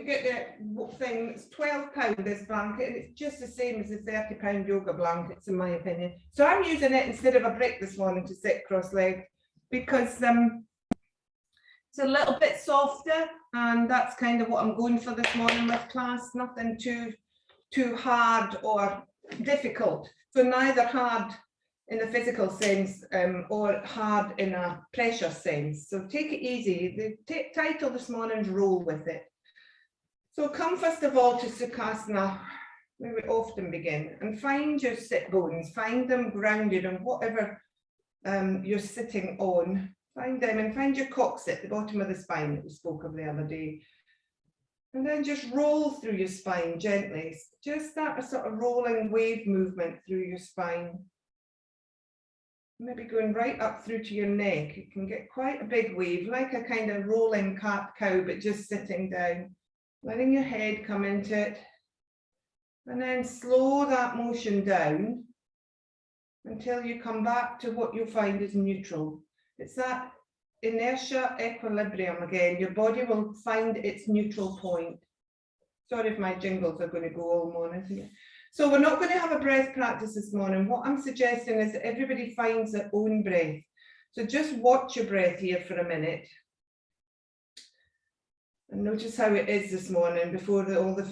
can get the thing. It's £12, this blanket, and it's just the same as the £30 yoga blankets, in my opinion. So I'm using it instead of a brick this morning to sit cross-legged, because it's a little bit softer, and that's kind of what I'm going for this morning with class. Nothing too hard or difficult. So neither hard in the physical sense or hard in a pressure sense. So take it easy. The title this morning is Roll With It. So come first of all to Sukhasana, where we often begin, and find your sit bones, find them grounded on whatever you're sitting on. Find them and find your coccyx at the bottom of the spine that we spoke of the other day. And then just roll through your spine gently. Just start a sort of rolling wave movement through your spine. Maybe going right up through to your neck. It can get quite a big wave, like a kind of rolling cat-cow, but just sitting down. Letting your head come into it. And then slow that motion down until you come back to what you'll find is neutral. It's that inertia equilibrium again. Your body will find its neutral point. Sorry if my jingles are going to go all morning here. So we're not going to have a breath practice this morning. What I'm suggesting is that everybody finds their own breath. So just watch your breath here for a minute. And notice how it is this morning before all the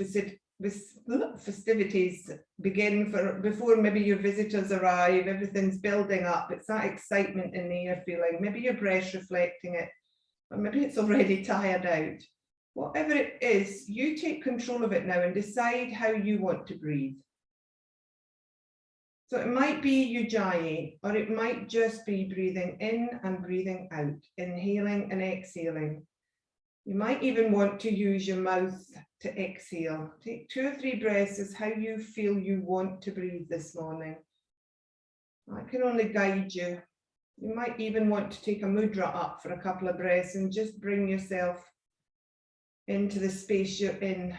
festivities begin, before maybe your visitors arrive. Everything's building up. It's that excitement in the air feeling. Maybe your breath's reflecting it, or maybe it's already tired out. Whatever it is, you take control of it now and decide how you want to breathe. So it might be Ujjayi, or it might just be breathing in and breathing out, inhaling and exhaling. You might even want to use your mouth to exhale. Take 2 or 3 breaths as how you feel you want to breathe this morning. I can only guide you. You might even want to take a mudra up for a couple of breaths and just bring yourself into the space you're in.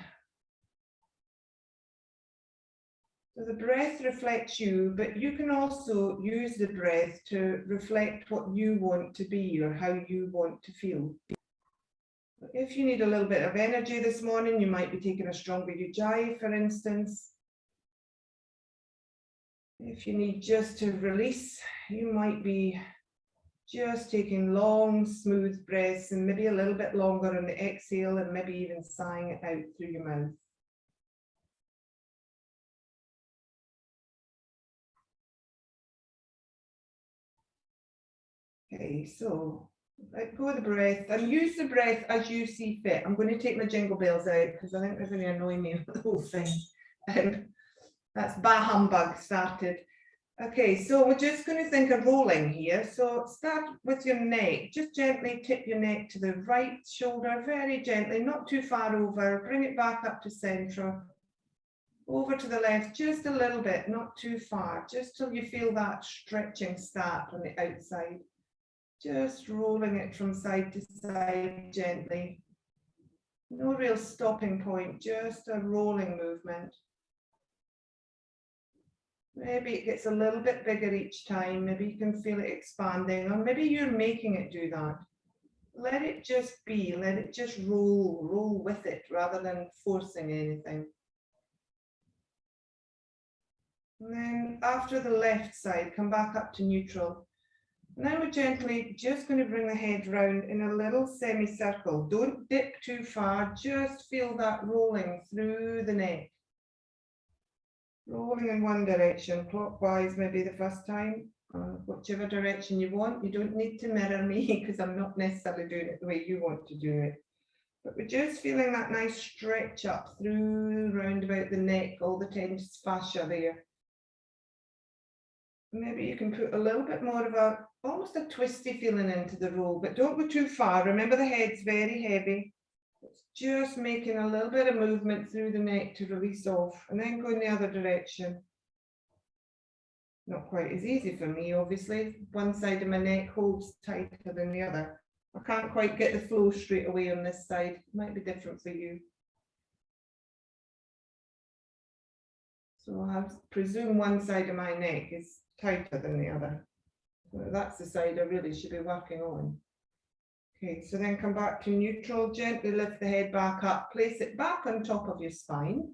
So the breath reflects you, but you can also use the breath to reflect what you want to be or how you want to feel. If you need a little bit of energy this morning, you might be taking a stronger Ujjayi, for instance. If you need just to release, you might be just taking long, smooth breaths and maybe a little bit longer on the exhale, and maybe even sighing it out through your mouth. Okay, so let go of the breath and use the breath as you see fit. I'm going to take my jingle bells out because I think they're going to annoy me with the whole thing. That's bah humbug started. Okay, so we're just going to think of rolling here. So start with your neck. Just gently tip your neck to the right shoulder, very gently, not too far over. Bring it back up to center. Over to the left, just a little bit, not too far, just till you feel that stretching start on the outside. Just rolling it from side to side gently. No real stopping point, just a rolling movement. Maybe it gets a little bit bigger each time. Maybe you can feel it expanding, or maybe you're making it do that. Let it just be, let it just roll with it rather than forcing anything. And then after the left side, come back up to neutral. Now we're gently just going to bring the head round in a little semicircle. Don't dip too far, just feel that rolling through the neck. Rolling in one direction, clockwise maybe the first time, whichever direction you want. You don't need to mirror me because I'm not necessarily doing it the way you want to do it. But we're just feeling that nice stretch up through, round about the neck, all the tense fascia there. Maybe you can put a little bit more of almost a twisty feeling into the roll, but don't go too far. Remember, the head's very heavy. It's just making a little bit of movement through the neck to release off, and then go in the other direction. Not quite as easy for me, obviously. One side of my neck holds tighter than the other. I can't quite get the flow straight away on this side. It might be different for you. So I presume one side of my neck is tighter than the other. So that's the side I really should be working on. Okay, so then come back to neutral, gently lift the head back up, place it back on top of your spine,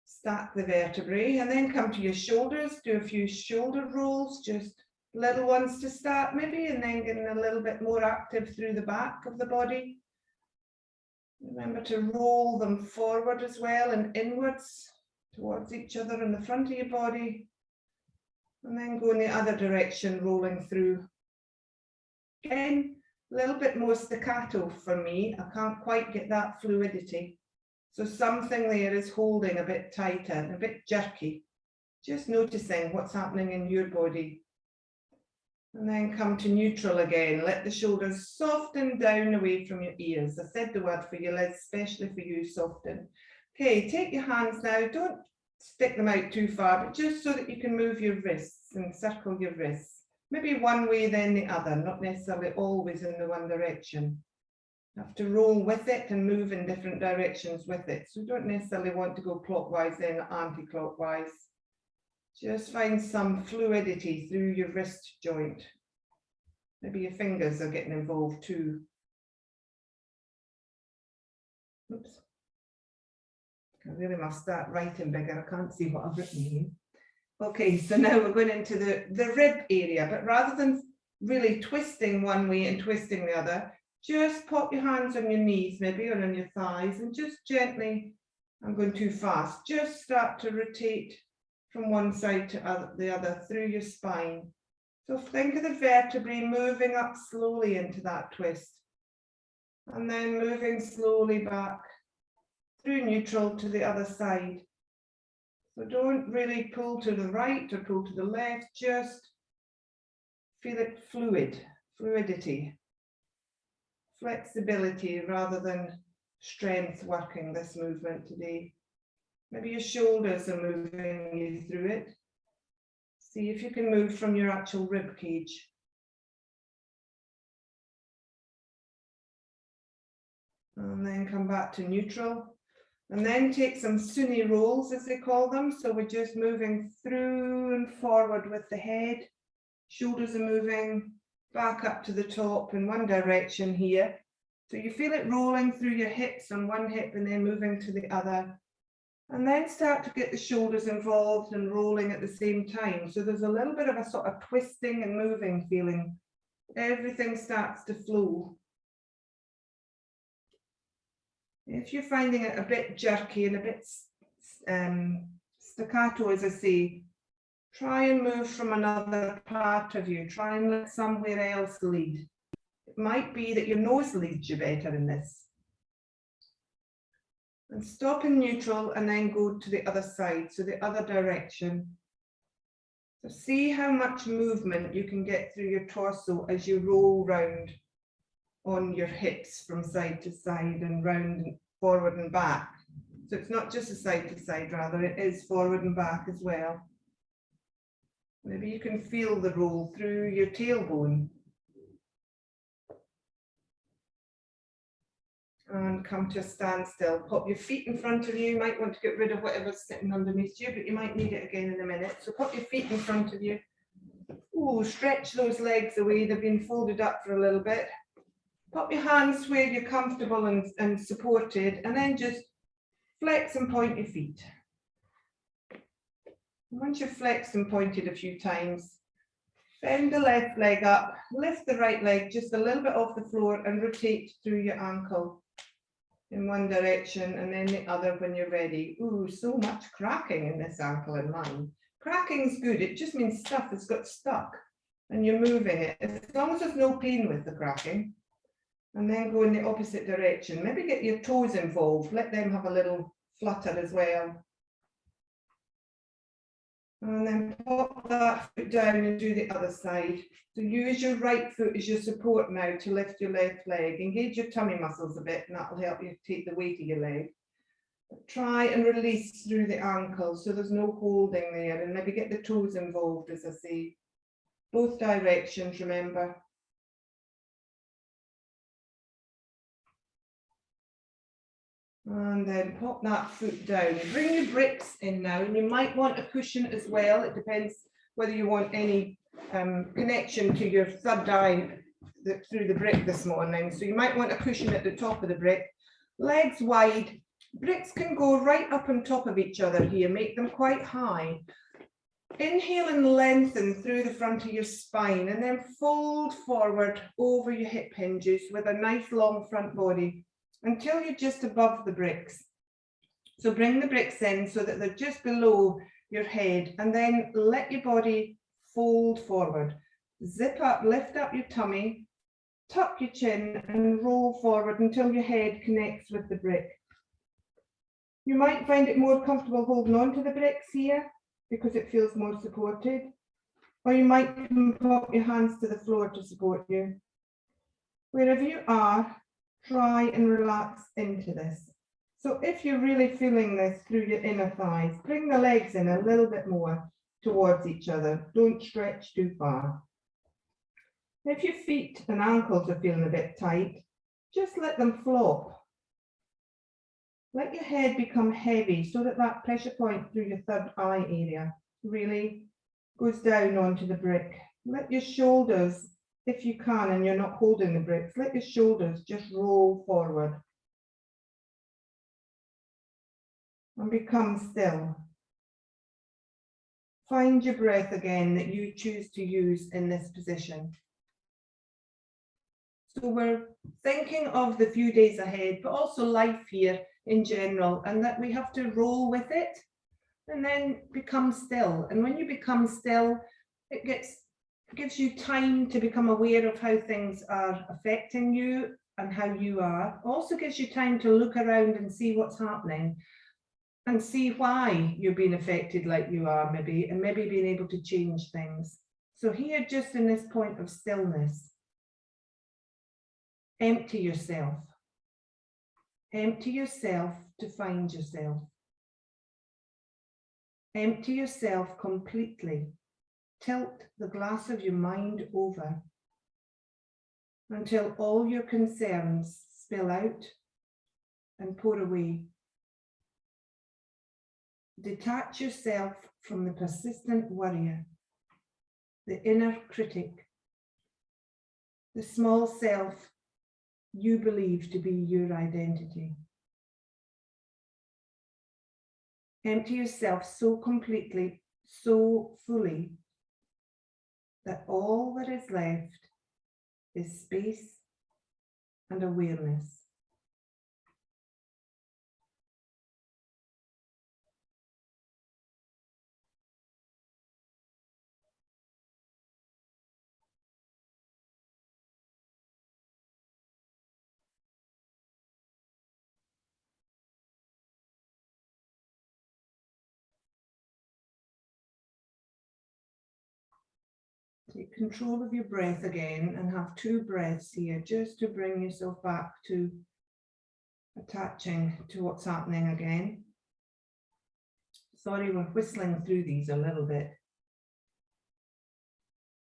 stack the vertebrae, and then come to your shoulders, do a few shoulder rolls, just little ones to start maybe, and then getting a little bit more active through the back of the body. Remember to roll them forward as well and inwards towards each other in the front of your body, and then go in the other direction, rolling through. Again, a little bit more staccato for me. I can't quite get that fluidity. So something there is holding a bit tighter and a bit jerky. Just noticing what's happening in your body. And then come to neutral again. Let the shoulders soften down away from your ears. I said the word for you, Liz, especially for you, soften. Okay, take your hands now. Don't stick them out too far, but just so that you can move your wrists and circle your wrists. Maybe one way, then the other, not necessarily always in the one direction. You have to roll with it and move in different directions with it. So you don't necessarily want to go clockwise then anti-clockwise. Just find some fluidity through your wrist joint. Maybe your fingers are getting involved too. Oops. I really must start writing bigger. I can't see what I've written here. Okay, so now we're going into the rib area, but rather than really twisting one way and twisting the other, just pop your hands on your knees maybe or on your thighs and just gently, I'm going too fast, just start to rotate from one side to the other through your spine. So think of the vertebrae moving up slowly into that twist and then moving slowly back through neutral to the other side. So don't really pull to the right or pull to the left, just feel it fluidity, flexibility rather than strength working this movement today. Maybe your shoulders are moving you through it. See if you can move from your actual rib cage. And then come back to neutral. And then take some sunni rolls, as they call them. So we're just moving through and forward with the head. Shoulders are moving back up to the top in one direction here. So you feel it rolling through your hips on one hip and then moving to the other. And then start to get the shoulders involved and rolling at the same time. So there's a little bit of a sort of twisting and moving feeling. Everything starts to flow. If you're finding it a bit jerky and a bit staccato, as I say, try and move from another part of you. Try and let somewhere else lead. It might be that your nose leads you better in this. And stop in neutral and then go to the other side, so the other direction. So see how much movement you can get through your torso as you roll round on your hips from side to side and round and forward and back. So it's not just a side to side, rather it is forward and back as well. Maybe you can feel the roll through your tailbone. And come to a standstill. Pop your feet in front of you. You might want to get rid of whatever's sitting underneath you, but you might need it again in a minute. So pop your feet in front of you. Ooh, stretch those legs away. They've been folded up for a little bit. Pop your hands where you're comfortable and supported, and then just flex and point your feet. Once you've flexed and pointed a few times, bend the left leg up, lift the right leg just a little bit off the floor and rotate through your ankle in one direction and then the other when you're ready. Ooh, so much cracking in this ankle and mine. Cracking's good. It just means stuff has got stuck and you're moving it. As long as there's no pain with the cracking. And then go in the opposite direction. Maybe get your toes involved. Let them have a little flutter as well. And then pop that foot down and do the other side. So use your right foot as your support now to lift your left leg. Engage your tummy muscles a bit and that will help you take the weight of your leg. But try and release through the ankle so there's no holding there, and maybe get the toes involved, as I say. Both directions, remember. And then pop that foot down. Bring your bricks in now, and you might want a cushion as well. It depends whether you want any connection to your third eye through the brick this morning. So you might want a cushion at the top of the brick, legs wide. Bricks can go right up on top of each other here, make them quite high. Inhale and lengthen through the front of your spine, and then fold forward over your hip hinges with a nice long front body until you're just above the bricks. So bring the bricks in so that they're just below your head, and then let your body fold forward. Zip up, lift up your tummy, tuck your chin and roll forward until your head connects with the brick. You might find it more comfortable holding on to the bricks here because it feels more supported, or you might pop your hands to the floor to support you. Wherever you are, try and relax into this. So if you're really feeling this through your inner thighs, bring the legs in a little bit more towards each other. Don't stretch too far. If your feet and ankles are feeling a bit tight, just let them flop. Let your head become heavy so that that pressure point through your third eye area really goes down onto the brick. Let your shoulders, if you can and you're not holding the bricks, let your shoulders just roll forward. And become still. Find your breath again that you choose to use in this position. So we're thinking of the few days ahead, but also life here in general, and that we have to roll with it and then become still. And when you become still, it gives you time to become aware of how things are affecting you and how you are. Also gives you time to look around and see what's happening and see why you're being affected like you are, maybe, and maybe being able to change things. So here, just in this point of stillness, empty yourself. Empty yourself to find yourself. Empty yourself completely. Tilt the glass of your mind over until all your concerns spill out and pour away. Detach yourself from the persistent worrier, the inner critic, the small self you believe to be your identity. Empty yourself so completely, so fully, that all that is left is space and awareness. Take control of your breath again and have 2 breaths here just to bring yourself back to attaching to what's happening again. Sorry, we're whistling through these a little bit.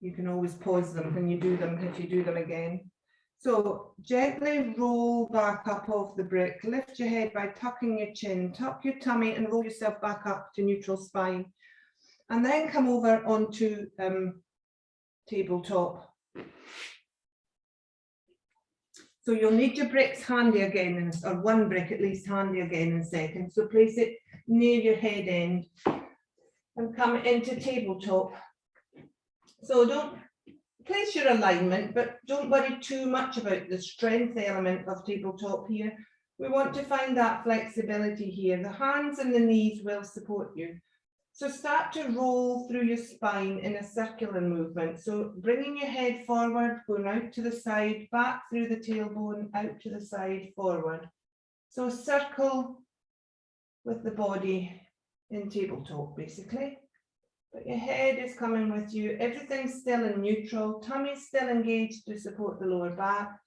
You can always pause them when you do them, if you do them again. So gently roll back up off the brick, lift your head by tucking your chin, tuck your tummy and roll yourself back up to neutral spine. And then come over onto tabletop. So you'll need your bricks handy again, or 1 brick at least handy again in a second. So place it near your head end and come into tabletop. So don't place your alignment, but don't worry too much about the strength element of tabletop here. We want to find that flexibility here. The hands and the knees will support you. So start to roll through your spine in a circular movement. So bringing your head forward, going out to the side, back through the tailbone, out to the side, forward. So circle with the body in tabletop, basically. But your head is coming with you. Everything's still in neutral. Tummy's still engaged to support the lower back.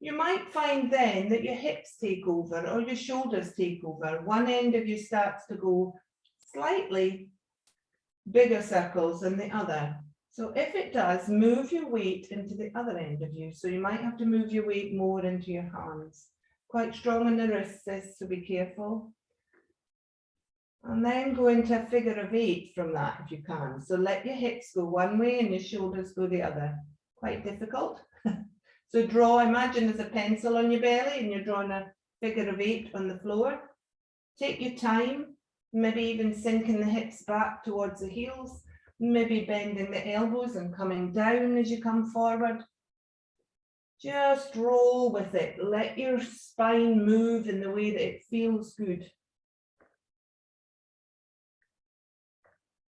You might find then that your hips take over or your shoulders take over. One end of you starts to go slightly bigger circles than the other. So if it does, move your weight into the other end of you. So you might have to move your weight more into your hands. Quite strong in the wrists, so be careful. And then go into a figure of 8 from that if you can. So let your hips go one way and your shoulders go the other. Quite difficult. So imagine there's a pencil on your belly and you're drawing a figure of 8 on the floor. Take your time, maybe even sinking the hips back towards the heels, maybe bending the elbows and coming down as you come forward. Just roll with it. Let your spine move in the way that it feels good.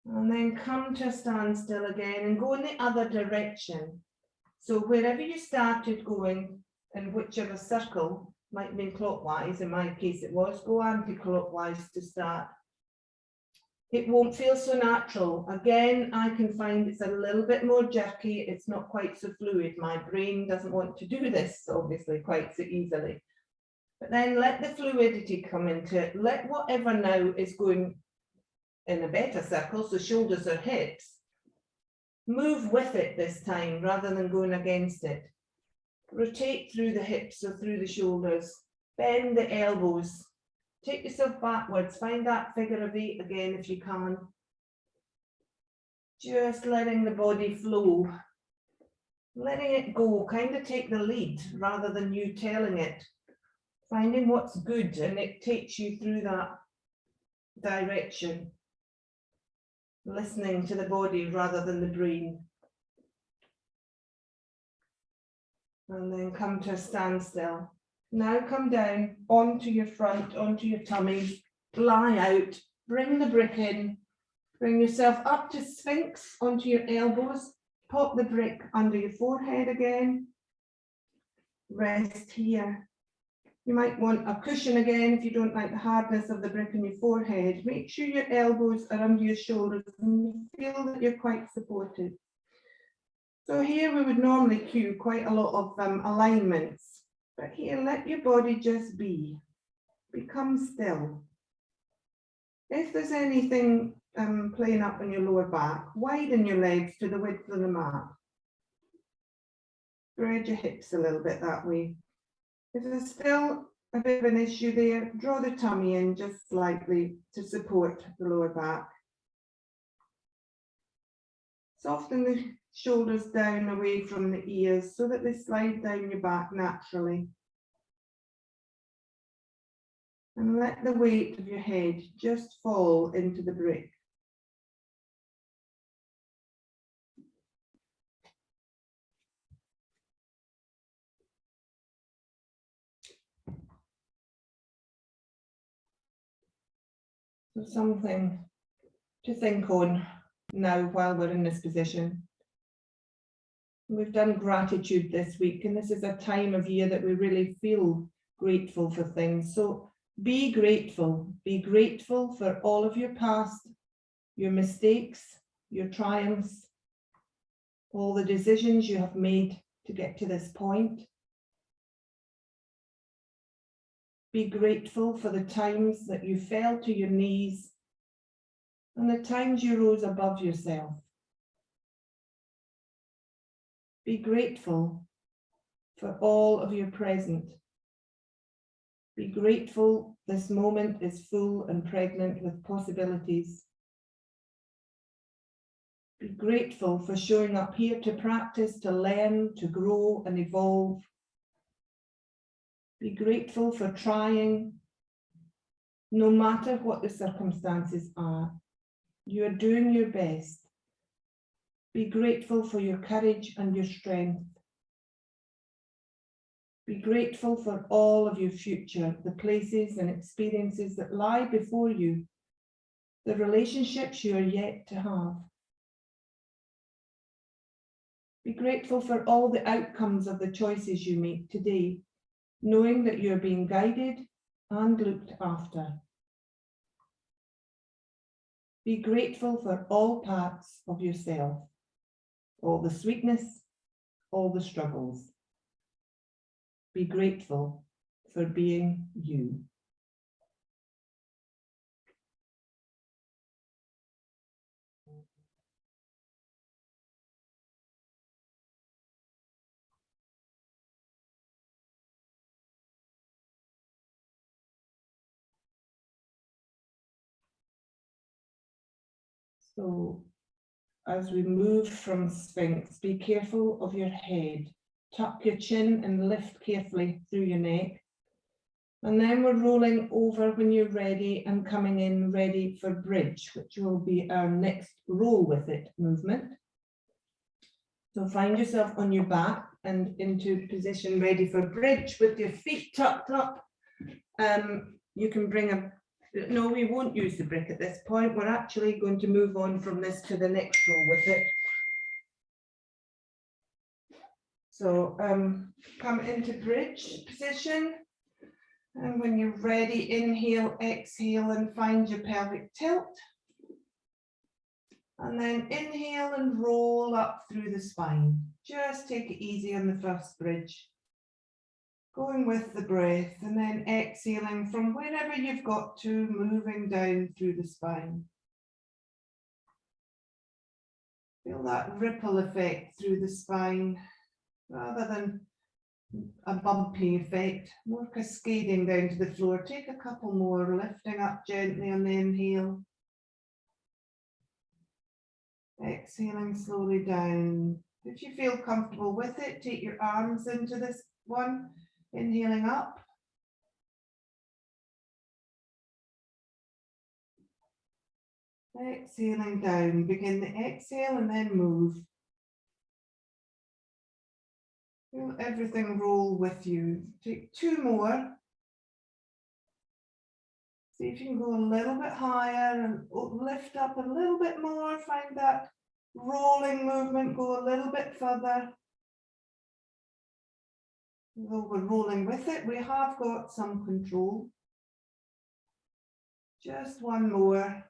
And then come to a standstill again and go in the other direction. So wherever you started going, in whichever circle, might have been clockwise, in my case it was, go anti-clockwise to start. It won't feel so natural. Again, I can find it's a little bit more jerky. It's not quite so fluid. My brain doesn't want to do this, obviously, quite so easily. But then let the fluidity come into it. Let whatever now is going in a better circle, so shoulders or hips, move with it this time rather than going against it. Rotate through the hips or through the shoulders. Bend the elbows. Take yourself backwards. Find that figure of 8 again if you can. Just letting the body flow. Letting it go. Kind of take the lead rather than you telling it. Finding what's good, and it takes you through that direction. Listening to the body rather than the brain. And then come to a standstill. Now come down onto your front, onto your tummy, lie out, bring the brick in, bring yourself up to Sphinx onto your elbows, pop the brick under your forehead again, rest here. You might want a cushion again if you don't like the hardness of the brick on your forehead. Make sure your elbows are under your shoulders and you feel that you're quite supported. So here we would normally cue quite a lot of alignments, but here let your body just be, become still. If there's anything playing up on your lower back, widen your legs to the width of the mat. Spread your hips a little bit that way. If there's still a bit of an issue there, draw the tummy in just slightly to support the lower back. Soften the shoulders down away from the ears so that they slide down your back naturally. And let the weight of your head just fall into the brick. So something to think on now while we're in this position. We've done gratitude this week, and this is a time of year that we really feel grateful for things. So be grateful. Be grateful for all of your past, your mistakes, your triumphs, all the decisions you have made to get to this point. Be grateful for the times that you fell to your knees and the times you rose above yourself. Be grateful for all of your present. Be grateful this moment is full and pregnant with possibilities. Be grateful for showing up here to practice, to learn, to grow and evolve. Be grateful for trying, no matter what the circumstances are. You are doing your best. Be grateful for your courage and your strength. Be grateful for all of your future, the places and experiences that lie before you, the relationships you are yet to have. Be grateful for all the outcomes of the choices you make today, knowing that you're being guided and looked after. Be grateful for all parts of yourself, all the sweetness, all the struggles. Be grateful for being you. So as we move from Sphinx, be careful of your head. tuck your chin and lift carefully through your neck. And then we're rolling over when you're ready and coming in ready for bridge, which will be our next roll with it movement. So find yourself on your back and into position ready for bridge with your feet tucked up. You can bring no, we won't use the brick at this point. We're actually going to move on from this to the next roll with it. So come into bridge position. And when you're ready, inhale, exhale, and find your pelvic tilt. And then inhale and roll up through the spine. Just take it easy on the first bridge. Going with the breath and then exhaling from wherever you've got to, moving down through the spine. Feel that ripple effect through the spine rather than a bumpy effect, more cascading down to the floor. Take a couple more, lifting up gently on the inhale. Exhaling slowly down. If you feel comfortable with it, take your arms into this one, inhaling up. Exhaling down. Begin the exhale and then move. Feel everything roll with you. Take two more. See if you can go a little bit higher and lift up a little bit more. Find that rolling movement, go a little bit further. Though we're rolling with it, we have got some control. Just one more.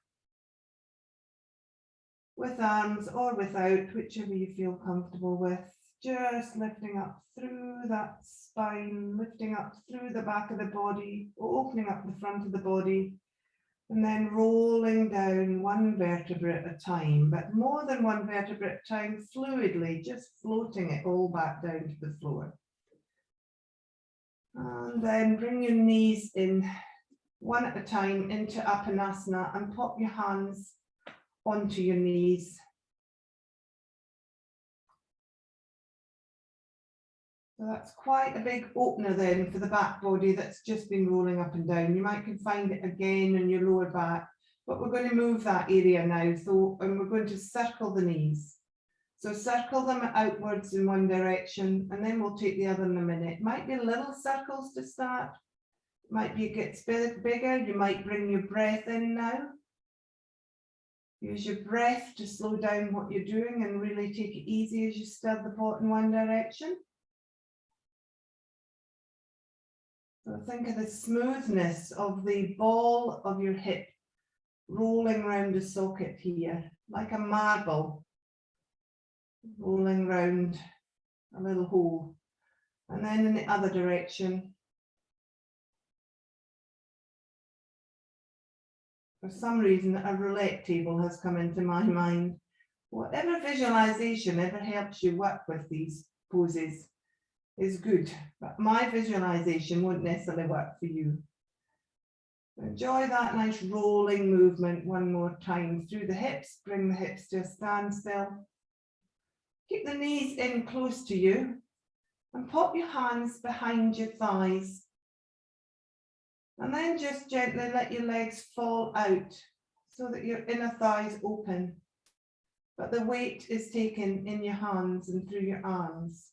With arms or without, whichever you feel comfortable with. Just lifting up through that spine, lifting up through the back of the body, opening up the front of the body, and then rolling down one vertebra at a time, but more than one vertebra at a time, fluidly, just floating it all back down to the floor. And then bring your knees in one at a time into Apanasana and pop your hands onto your knees. So that's quite a big opener then for the back body that's just been rolling up and down. You might can find it again in your lower back, but we're going to move that area now. So, and we're going to circle the knees. So circle them outwards in one direction, and then we'll take the other in a minute. Might be little circles to start. Might be it gets bigger. You might bring your breath in now. Use your breath to slow down what you're doing and really take it easy as you stir the pot in one direction. So think of the smoothness of the ball of your hip rolling around the socket here, like a marble rolling round a little hole. And then in the other direction. For some reason, a roulette table has come into my mind. Whatever visualization ever helps you work with these poses is good, but my visualization won't necessarily work for you. Enjoy that nice rolling movement one more time through the hips. Bring the hips to a standstill. Keep the knees in close to you and pop your hands behind your thighs. And then just gently let your legs fall out so that your inner thighs open, but the weight is taken in your hands and through your arms.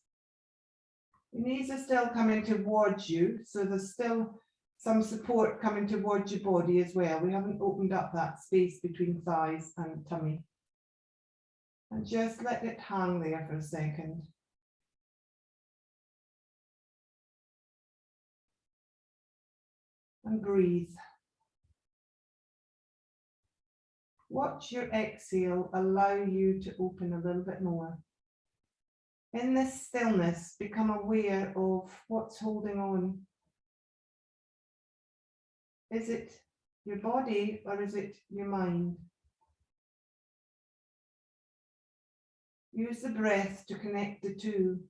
Your knees are still coming towards you, so there's still some support coming towards your body as well. We haven't opened up that space between thighs and tummy. And just let it hang there for a second. And breathe. Watch your exhale allow you to open a little bit more. In this stillness, become aware of what's holding on. Is it your body or is it your mind? Use the breath to connect the two.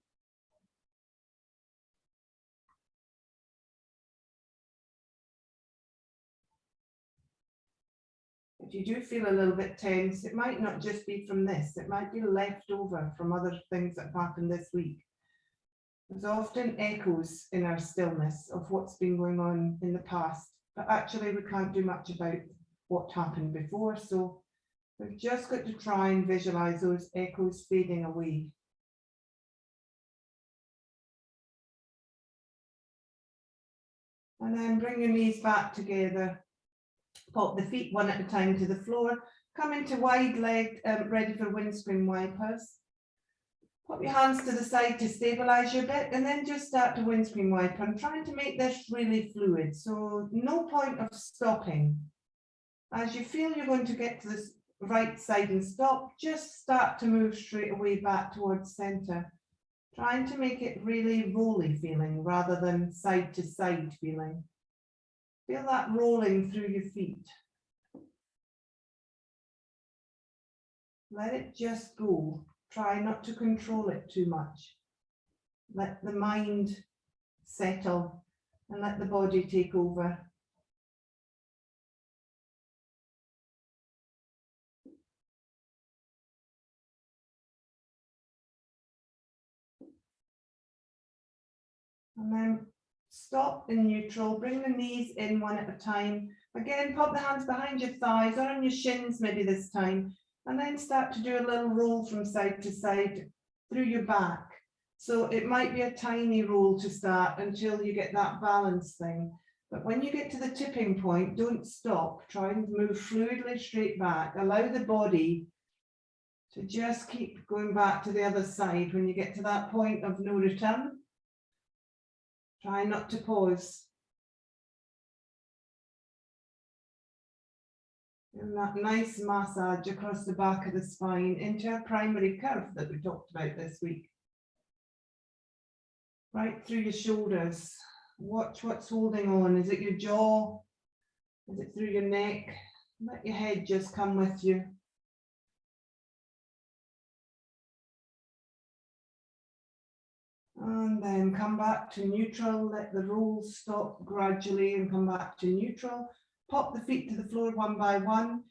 If you do feel a little bit tense, it might not just be from this, it might be left over from other things that have happened this week. There's often echoes in our stillness of what's been going on in the past, but actually we can't do much about what happened before, so we've just got to try and visualize those echoes fading away. And then bring your knees back together, pop the feet one at a time to the floor, come into wide legged, ready for windscreen wipers. Pop your hands to the side to stabilize your bit, and then just start to windscreen wiper. I'm trying to make this really fluid, so no point of stopping. As you feel you're going to get to this right side and stop, just start to move straight away back towards center. Trying to make it really rolly feeling rather than side to side feeling. Feel that rolling through your feet. Let it just go. Try not to control it too much. Let the mind settle and let the body take over. And then stop in neutral, bring the knees in one at a time. Again, pop the hands behind your thighs or on your shins maybe this time. And then start to do a little roll from side to side through your back. So it might be a tiny roll to start until you get that balance thing. But when you get to the tipping point, don't stop. Try and move fluidly straight back. Allow the body to just keep going back to the other side when you get to that point of no return. Try not to pause. And that nice massage across the back of the spine into our primary curve that we talked about this week. Right through your shoulders. Watch what's holding on. Is it your jaw? Is it through your neck? Let your head just come with you. And then come back to neutral. Let the roll stop gradually and come back to neutral. Pop the feet to the floor one by one.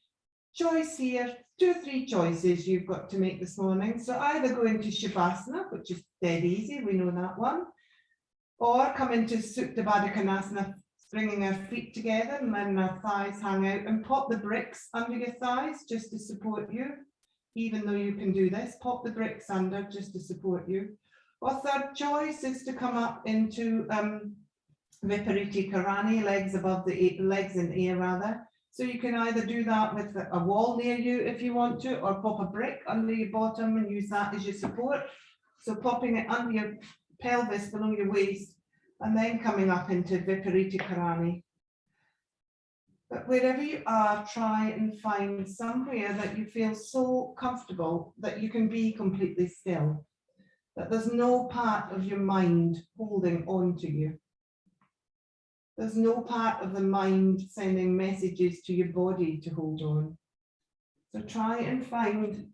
Choice here, 2 or 3 choices you've got to make this morning. So either go into Shavasana, which is dead easy, we know that one, or come into Setu Bhanda Sarvangasana, bringing our feet together and letting our thighs hang out, and pop the bricks under your thighs just to support you. Even though you can do this, pop the bricks under just to support you. Or third choice is to come up into Viparita Karani, legs above the legs in the air rather. So you can either do that with a wall near you if you want to, or pop a brick under your bottom and use that as your support. So popping it under your pelvis below your waist and then coming up into Viparita Karani. But wherever you are, try and find somewhere that you feel so comfortable that you can be completely still, that there's no part of your mind holding on to you. There's no part of the mind sending messages to your body to hold on. So try and find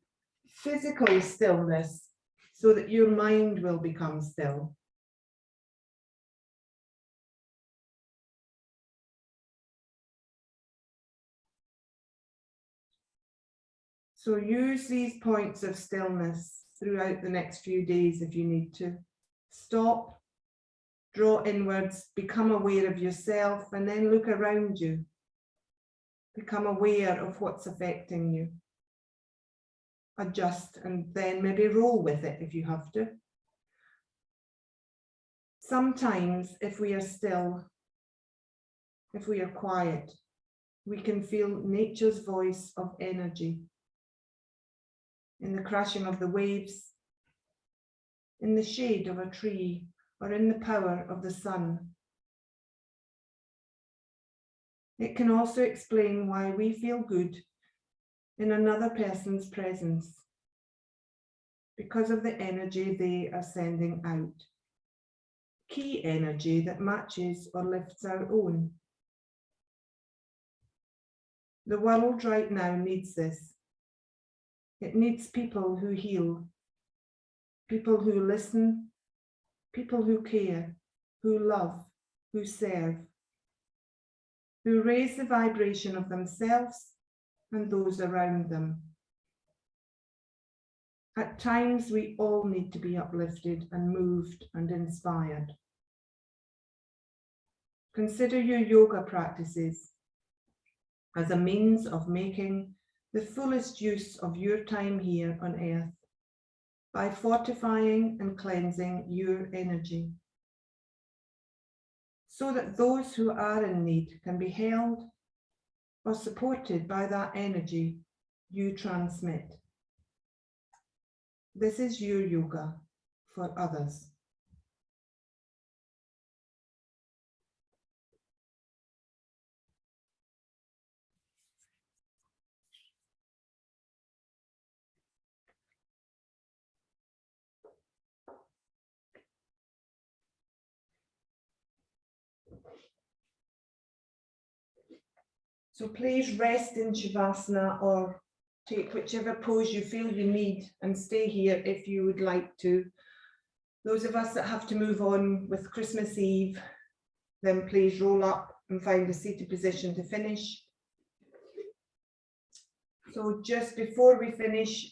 physical stillness so that your mind will become still. So use these points of stillness throughout the next few days if you need to. Stop, draw inwards, become aware of yourself, and then look around you. Become aware of what's affecting you. Adjust and then maybe roll with it if you have to. Sometimes if we are still, if we are quiet, we can feel nature's voice of energy. In the crashing of the waves, in the shade of a tree, or in the power of the sun. It can also explain why we feel good in another person's presence, because of the energy they are sending out. Key energy that matches or lifts our own. The world right now needs this. It needs people who heal, people who listen, people who care, who love, who serve, who raise the vibration of themselves and those around them. At times, we all need to be uplifted and moved and inspired. Consider your yoga practices as a means of making the fullest use of your time here on earth by fortifying and cleansing your energy, so that those who are in need can be held or supported by that energy you transmit. This is your yoga for others. So please rest in Shavasana or take whichever pose you feel you need and stay here if you would like to. Those of us that have to move on with Christmas Eve, then please roll up and find a seated position to finish. So just before we finish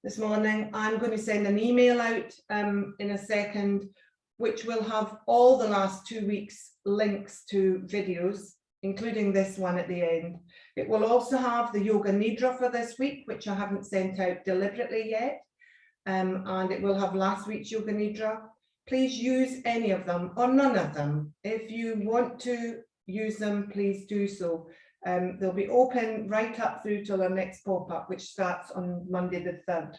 this morning, I'm going to send an email out in a second, which will have all the last 2 weeks links to videos, including this one at the end. It will also have the Yoga Nidra for this week, which I haven't sent out deliberately yet. And it will have last week's Yoga Nidra. Please use any of them or none of them. If you want to use them, please do so. They'll be open right up through till our next pop-up, which starts on Monday the 3rd.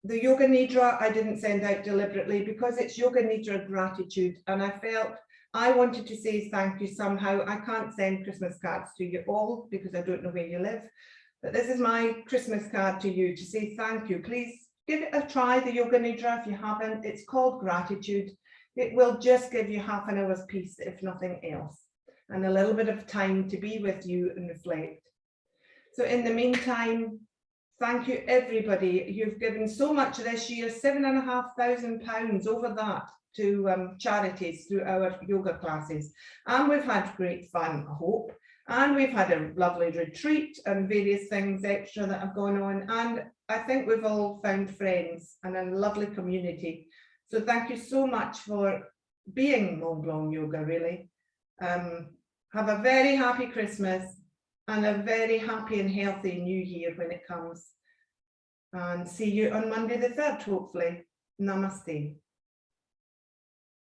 The Yoga Nidra I didn't send out deliberately because it's Yoga Nidra gratitude, and I felt I wanted to say thank you somehow. I can't send Christmas cards to you all because I don't know where you live, but this is my Christmas card to you to say thank you. Please give it a try, the Yoga Nidra, if you haven't. It's called gratitude. It will just give you half an hour's peace, if nothing else, and a little bit of time to be with you and reflect. So in the meantime, thank you everybody. You've given so much this year, £7,500 over that to charities through our yoga classes. And we've had great fun, I hope. And we've had a lovely retreat and various things extra that have gone on. And I think we've all found friends and a lovely community. So thank you so much for being Mont Blanc Yoga, really. Have a very happy Christmas and a very happy and healthy new year when it comes. And see you on Monday the 3rd, hopefully. Namaste.